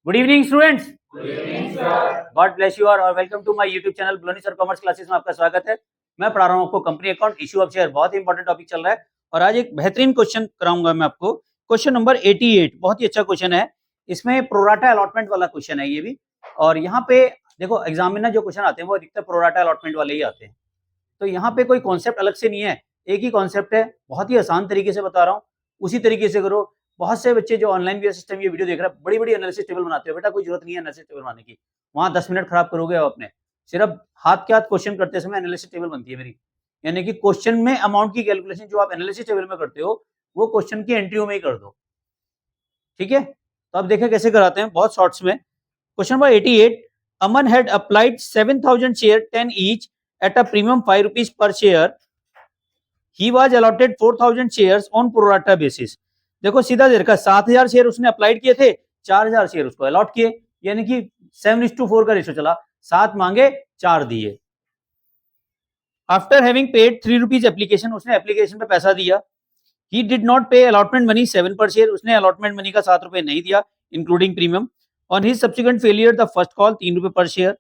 Good evening students. Good evening sir. God bless you और welcome to my YouTube channel ब्लोनी sir commerce classes में आपका स्वागत है। मैं पढ़ा रहा हूं आपको company account issue of share, बहुत ही इंपॉर्टेंट टॉपिक चल रहा है और आज एक बेहतरीन क्वेश्चन कराऊंगा मैं आपको। क्वेश्चन नंबर 88, बहुत ही अच्छा क्वेश्चन है। इसमें प्रोराटा अलॉटमेंट वाला क्वेश्चन है ये भी। और यहाँ पे देखो एग्जाम में ना जो क्वेश्चन आते हैं वो अधिकतर प्रोराटा अलॉटमेंट वाले ही आते हैं। तो यहाँ पे कोई कॉन्सेप्ट अलग से नहीं है, एक ही कॉन्सेप्ट है। बहुत ही आसान तरीके से बता रहा हूँ, उसी तरीके से करो। बहुत से बच्चे जो ऑनलाइन भी सिस्टम ये वीडियो देख रहे हैं बड़ी बड़ी एनालिसिस टेबल बनाते हो, बेटा कोई जरूरत नहीं है एनालिसिस टेबल बनाने की। वहां 10 मिनट खराब करोगे आप अपने। सिर्फ हाथ के हाथ क्वेश्चन करते समय एनालिसिस टेबल बनती है मेरी, यानी कि क्वेश्चन में अमाउंट की कैलकुलेशन जो आप एनालिसिस टेबल में करते हो वो क्वेश्चन की एंट्री में ही कर दो, ठीक है। तो अब देखें कैसे कराते हैं बहुत शॉर्ट्स में। Question number 88, Aman had applied 7000 share 10 each at a premium 5 rupees per share. He was allotted 4000 shares on pro rata basis. देखो सीधा दे रखा, 7000 शेयर उसने अप्लाइड किए थे, 4000 शेयर उसको अलॉट किए, यानी कि 7:4 का रेशो चला। 7 मांगे 4 दिए। After having paid 3 rupees application, उसने एप्लीकेशन पे पैसा दिया। ही डिड नॉट पे अलॉटमेंट मनी 7 पर शेयर, उसने अलॉटमेंट मनी का 7 रुपए नहीं दिया including premium. On his subsequent failure the first call 3 रुपए पर शेयर,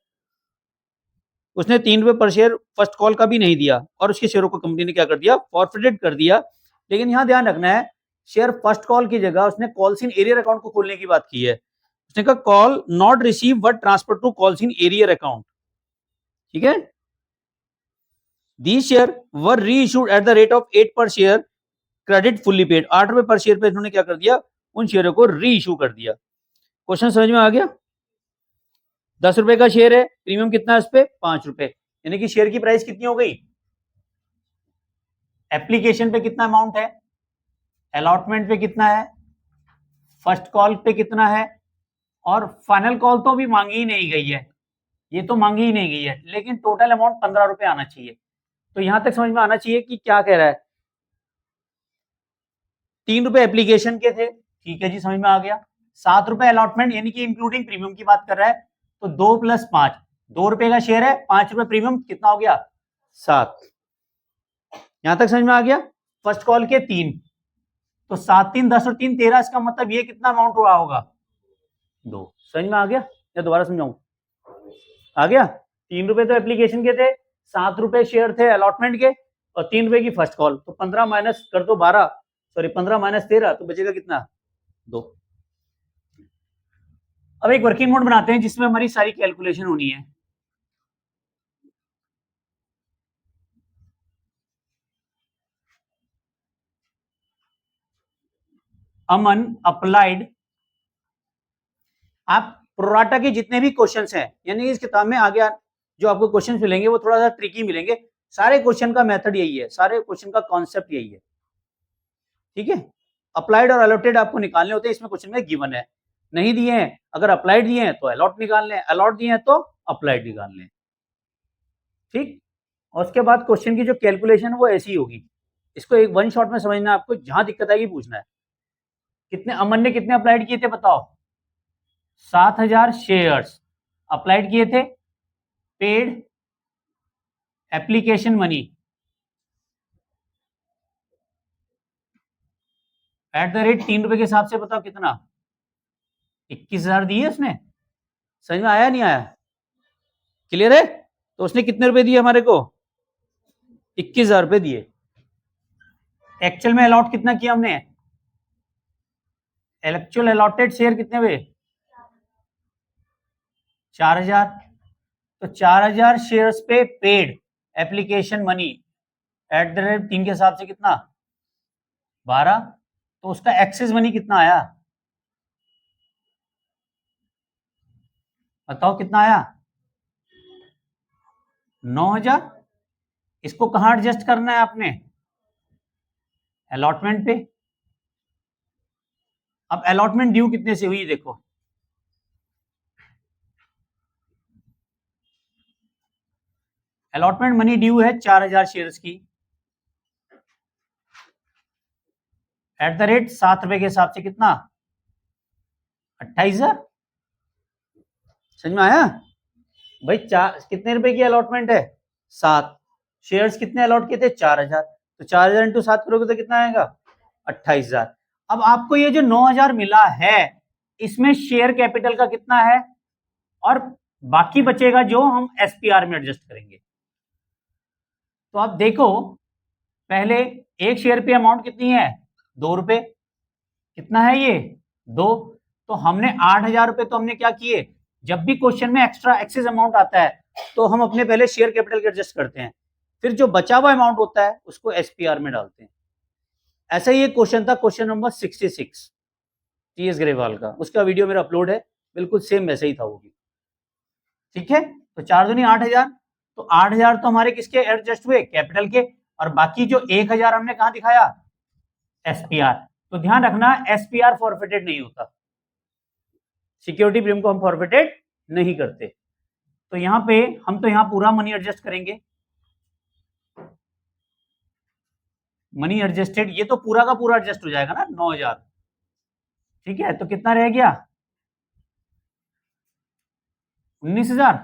उसने 3 रुपए पर शेयर फर्स्ट कॉल का भी नहीं दिया और उसके शेयरों को कंपनी ने क्या कर दिया, फॉरफिटेड कर दिया। लेकिन यहां ध्यान रखना है, शेयर फर्स्ट कॉल की जगह उसने कॉल्स इन एरियर अकाउंट को खोलने की बात की है। उसने कहा call not receive but transfer to calls in arrear account, ठीक है। The share were reissued at the rate of 8 per share, credit fully paid. 8 रुपए पर शेयर पे उन्होंने क्या कर दिया, उन शेयरों को री इशू कर दिया। क्वेश्चन समझ में आ गया। 10 रुपए का शेयर है, प्रीमियम कितना है उस पे, 5 रुपए, यानी कि शेयर की प्राइस कितनी हो गई। एप्लीकेशन पे कितना अमाउंट है, अलॉटमेंट पे कितना है, फर्स्ट कॉल पे कितना है, और फाइनल कॉल तो भी मांगी ही नहीं गई है, ये तो मांगी ही नहीं गई है, लेकिन टोटल अमाउंट 15 रुपए आना चाहिए। तो यहां तक समझ में आना चाहिए कि क्या कह रहा है। 3 रुपए एप्लीकेशन के थे, ठीक है जी, समझ में आ गया। 7 रुपए अलॉटमेंट यानी कि इंक्लूडिंग प्रीमियम की बात कर रहा है, तो 2 + 5, 2 रुपए का शेयर है, 5 रुपए प्रीमियम, कितना हो गया 7। यहां तक समझ में आ गया। फर्स्ट कॉल के 3, तो 7 3 10 और 3 13, इसका मतलब ये कितना अमाउंट हुआ होगा 2। समझ में आ गया या दोबारा समझाऊं, आ गया। 3 रुपए तो एप्लीकेशन के थे, 7 रुपए शेयर थे अलॉटमेंट के, और 3 रुपए की फर्स्ट कॉल, तो 15 माइनस कर दो 12, सॉरी 15 माइनस 13, तो बचेगा कितना 2। अब एक वर्किंग नोट बनाते हैं जिसमें हमारी सारी कैलकुलेशन होनी है। अमन अप्लाइड, आप प्रोराटा के जितने भी क्वेश्चंस हैं, यानी इस किताब में आगे जो आपको क्वेश्चंस मिलेंगे वो थोड़ा सा ट्रिकी मिलेंगे। सारे क्वेश्चन का मेथड यही है, सारे क्वेश्चन का कॉन्सेप्ट यही है, ठीक है। अप्लाइड और अलॉटेड आपको निकालने होते हैं, इसमें क्वेश्चन में गिवन है, नहीं दिए हैं। अगर अप्लाइड दिए हैं तो अलॉट निकाल लें, अलॉट दिए हैं तो अप्लाइड निकाल लें, ठीक। और उसके बाद क्वेश्चन की जो कैलकुलेशन वो ऐसी होगी, इसको एक वन शॉट में समझना है आपको, जहां दिक्कत आएगी पूछना है। कितने अमन ने कितने अप्लाइड किए थे बताओ, 7000 शेयर्स अप्लाइड किए थे, paid application money at the rate 3 रुपए के हिसाब से, बताओ कितना, 21,000 दिए उसने। समझ में आया नहीं आया, क्लियर है। तो उसने कितने रुपए दिए हमारे को, 21,000 रुपए दिए। एक्चुअल में अलॉट कितना किया हमने, एक्चुअल अलॉटेड शेयर कितने हुए 4000, तो 4000 शेयर्स पे paid application money at the rate 3 के हिसाब से कितना 12, तो उसका एक्सेस मनी कितना आया बताओ, कितना आया 9000। इसको कहां एडजस्ट करना है आपने, अलॉटमेंट पे। अब अलॉटमेंट ड्यू कितने से हुई देखो, अलॉटमेंट मनी ड्यू है 4000 शेयर्स की एट द रेट 7 रुपए के हिसाब से कितना 28,000। समझ में आया भाई। कितने रुपए की अलॉटमेंट है 7, शेयर्स कितने अलॉट किए थे 4000, तो 4000 इंटू 7 करोगे तो कितना आएगा 28,000। अब आपको ये जो 9000 मिला है इसमें शेयर कैपिटल का कितना है और बाकी बचेगा जो हम एसपीआर में एडजस्ट करेंगे। तो आप देखो पहले एक शेयर पे अमाउंट कितनी है, 2 रुपए, कितना है ये 2। तो हमने 8,000 रुपए तो हमने क्या किए, जब भी क्वेश्चन में एक्स्ट्रा एक्सेस अमाउंट आता है तो हम अपने पहले शेयर कैपिटल के एडजस्ट करते हैं, फिर जो बचा हुआ अमाउंट होता है उसको एसपीआर में डालते हैं। ऐसा ही एक क्वेश्चन था, क्वेश्चन नंबर 66 टीएस ग्रेवाल का, उसका वीडियो मेरा अपलोड है, बिल्कुल सेम वैसे ही था वो भी। ठीक है, तो 4 दूनी 8,000, तो 8,000 तो हमारे किसके एडजस्ट हुए, कैपिटल के, और बाकी जो 1,000 हमने कहां दिखाया, एसपीआर। तो ध्यान रखना एसपीआर फॉरफिटेड नहीं होता, सिक्योरिटी प्रीमियम को हम फॉरफिटेड नहीं करते। तो यहां पे हम तो यहां पूरा मनी एडजस्ट करेंगे, मनी एडजस्टेड, ये तो पूरा का पूरा एडजस्ट हो जाएगा ना 9,000। ठीक है, तो कितना रह गया 19,000,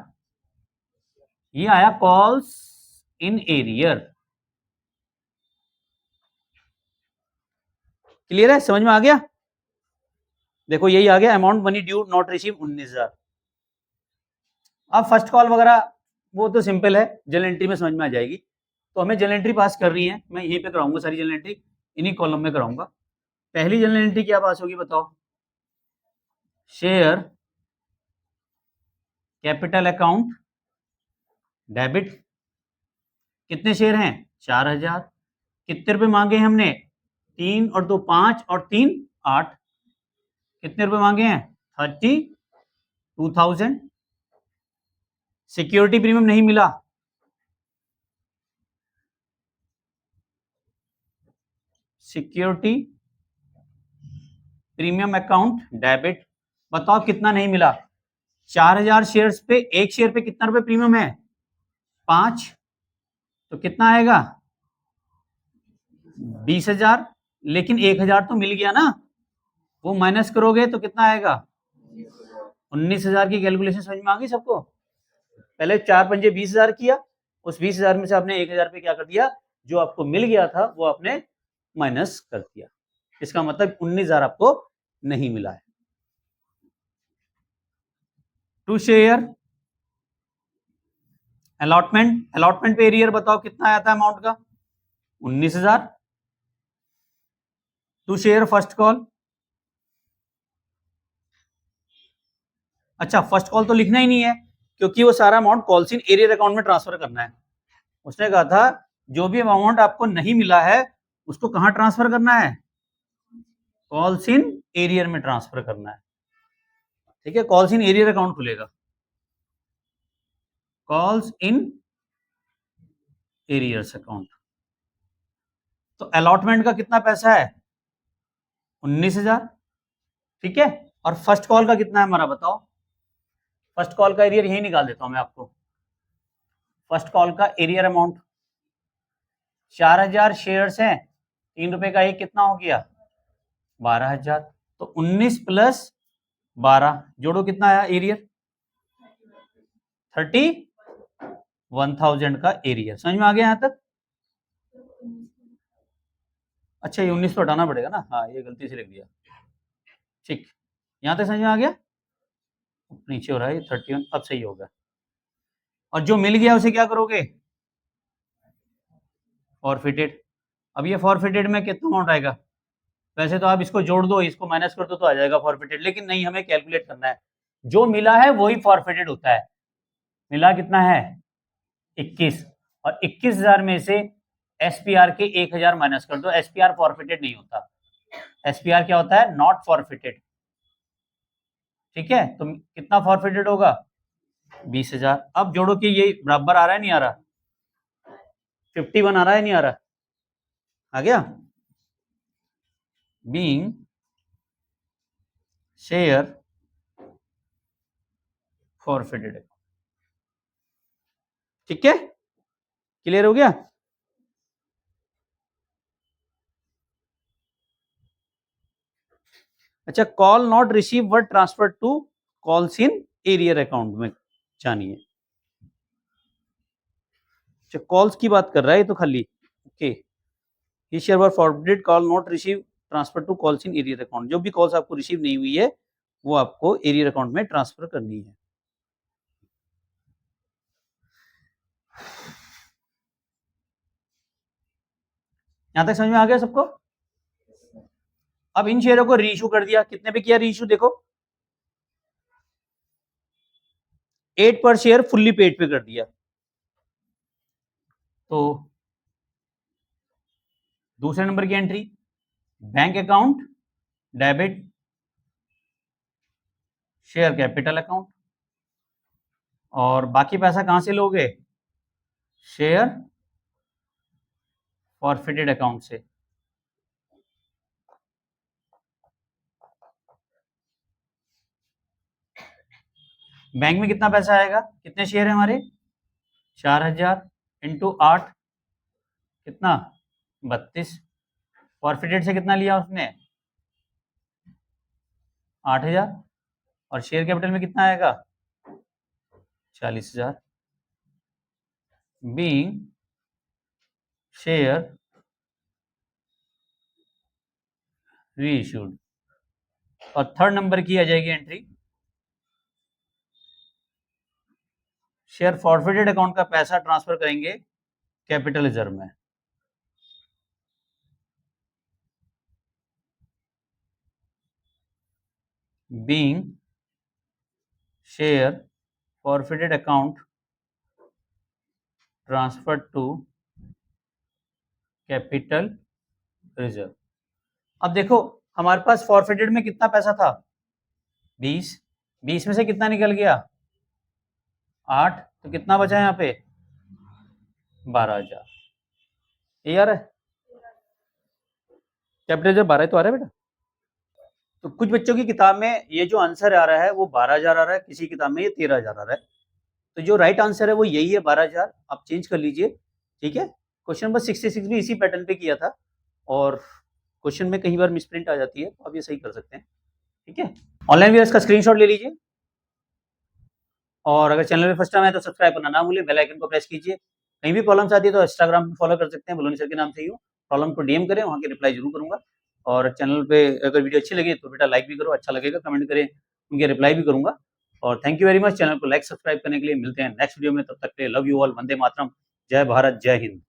ये आया कॉल्स इन एरियर। क्लियर है, समझ में आ गया। देखो यही आ गया, amount money due not receive 19,000। अब फर्स्ट कॉल वगैरह वो तो सिंपल है, जनरल एंट्री में समझ में आ जाएगी। तो हमें जनरल एंट्री पास करनी है, मैं यहीं पे कराऊंगा सारी जनरल एंट्री, इन्हीं कॉलम में कराऊंगा। पहली जनरल एंट्री क्या पास होगी बताओ, शेयर कैपिटल अकाउंट डेबिट, कितने शेयर हैं 4,000, कितने रुपए मांगे हैं हमने 3 और 2 5 और 3 8, कितने रुपए मांगे हैं 32,000। सिक्योरिटी प्रीमियम नहीं मिला, सिक्योरिटी प्रीमियम अकाउंट डेबिट, बताओ कितना नहीं मिला, 4,000 शेयर्स पे एक शेयर पे कितना रुपए प्रीमियम है 5, तो कितना आएगा 20,000, लेकिन 1,000 तो मिल गया ना, वो माइनस करोगे तो कितना आएगा 19,000 की कैलकुलेशन समझ में आ गई सबको। पहले 4 पंजे 20,000 किया, उस 20,000 में से आपने 1,000 पे क्या कर दिया, जो आपको मिल गया था वो आपने माइनस कर दिया, इसका मतलब 19,000 आपको नहीं मिला है। टू शेयर अलॉटमेंट, अलॉटमेंट पे एरियर बताओ कितना आया था अमाउंट का 19,000। टू शेयर फर्स्ट कॉल, अच्छा फर्स्ट कॉल तो लिखना ही नहीं है क्योंकि वो सारा amount calls in arrear account में ट्रांसफर करना है। उसने कहा था जो भी अमाउंट आपको नहीं मिला है उसको कहां ट्रांसफर करना है, कॉल्स इन एरियर में ट्रांसफर करना है। ठीक है, कॉल्स इन एरियर अकाउंट खुलेगा, कॉल्स इन एरियर्स अकाउंट। तो अलॉटमेंट का कितना पैसा है 19,000। ठीक है, और फर्स्ट कॉल का कितना है हमारा बताओ, फर्स्ट कॉल का एरियर यही निकाल देता हूं मैं आपको। फर्स्ट कॉल का एरियर अमाउंट 4,000 शेयर्स हैं, 3 रुपए का एक कितना हो गया 12,000, तो 19 प्लस 12 जोड़ो कितना आया एरियर 31,000 का एरियर। समझ में आ गया यहां तक। अच्छा ये 19 तो हटाना पड़ेगा ना, हाँ ये गलती से लिख दिया। ठीक, यहां तक समझ में आ गया, नीचे हो रहा है 31, अब सही होगा। और जो मिल गया उसे क्या करोगे फॉरफिटेड। अब ये फॉरफिटेड में कितना अमाउंट आएगा, वैसे तो आप इसको जोड़ दो इसको माइनस कर दो तो आ जाएगा फॉरफिटेड, लेकिन नहीं हमें कैलकुलेट करना है, जो मिला है वही फॉरफिटेड होता है। मिला कितना है 21, और 21,000 में से एसपीआर के 1,000 माइनस कर दो, एसपीआर फॉरफिटेड नहीं होता, एसपीआर क्या होता है नॉट फॉरफिटेड। ठीक है, तो कितना फॉरफिटेड होगा 20,000। अब जोड़ो कि ये बराबर आ रहा है नहीं आ रहा, 51 आ रहा है नहीं आ रहा, आ गया। बीइंग शेयर फॉरफिटेड, ठीक है क्लियर हो गया। अच्छा, call not receive were transfer to calls in arrear account में जानिए। अच्छा कॉल्स की बात कर रहा है तो खाली ओके, ही share were forwarded call not receive transfer to calls in arrear account, जो भी कॉल्स आपको रिसीव नहीं हुई है वो आपको एरियर अकाउंट में ट्रांसफर करनी है। यहां तक समझ में आ गया सबको? अब इन शेयरों को रीइश्यू कर दिया, कितने पे किया रीइश्यू देखो, 8 पर शेयर फुल्ली पेड पे कर दिया। तो दूसरे नंबर की entry, bank account debit share capital account, और बाकी पैसा कहां से लोगे, शेयर फॉरफिटेड अकाउंट से। बैंक में कितना पैसा आएगा, कितने शेयर है हमारे, 4000 इंटू 8 कितना, 32। फॉरफिटेड से कितना लिया उसने, 8000, और शेयर कैपिटल में कितना आएगा, 40000। Being share reissued. और थर्ड नंबर की आ जाएगी एंट्री, शेयर फॉरफिटेड अकाउंट का पैसा ट्रांसफर करेंगे कैपिटल रिजर्व में। Being share forfeited account transfer to capital reserve. अब देखो हमारे पास फॉरफिटेड में कितना पैसा था, 20 में से कितना निकल गया, 8, तो कितना बचा यहाँ पे, 12000। ये आ रहा है, कैपिटल रिजर्व 12 तो आ रहा है बेटा। तो कुछ बच्चों की किताब में ये जो आंसर आ रहा है वो 12000 आ रहा है, किसी किताब में ये 13000 आ रहा है। तो जो राइट आंसर है वो यही है, 12000। आप चेंज कर लीजिए, ठीक है। क्वेश्चन नंबर 66 भी इसी पैटर्न पे किया था, और क्वेश्चन में कई बार मिसप्रिंट आ जाती है, तो आप ये सही कर सकते हैं, ठीक है। ऑनलाइन व्यूअर्स का स्क्रीनशॉट ले लीजिए, और अगर चैनल पे फर्स्ट टाइम है तो सब्सक्राइब करना ना भूलिए, बेल आइकन को प्रेस कीजिए। कहीं भी प्रॉब्लम्स आती है तो इंस्टाग्राम पे फॉलो कर सकते हैं, बलोनी सर के नाम से ही हो। प्रॉब्लम को डीएम करें, वहाँ की रिप्लाई जरूर करूंगा। और चैनल पे अगर वीडियो अच्छी लगे तो बेटा लाइक भी करो, अच्छा लगेगा कमेंट करें, उनके रिप्लाई भी करूंगा। और thank you very much channel को लाइक सब्सक्राइब करने के लिए। मिलते हैं नेक्स्ट वीडियो में, तब तक के लिए love you all, Vande Mataram, जय भारत, जय हिंद।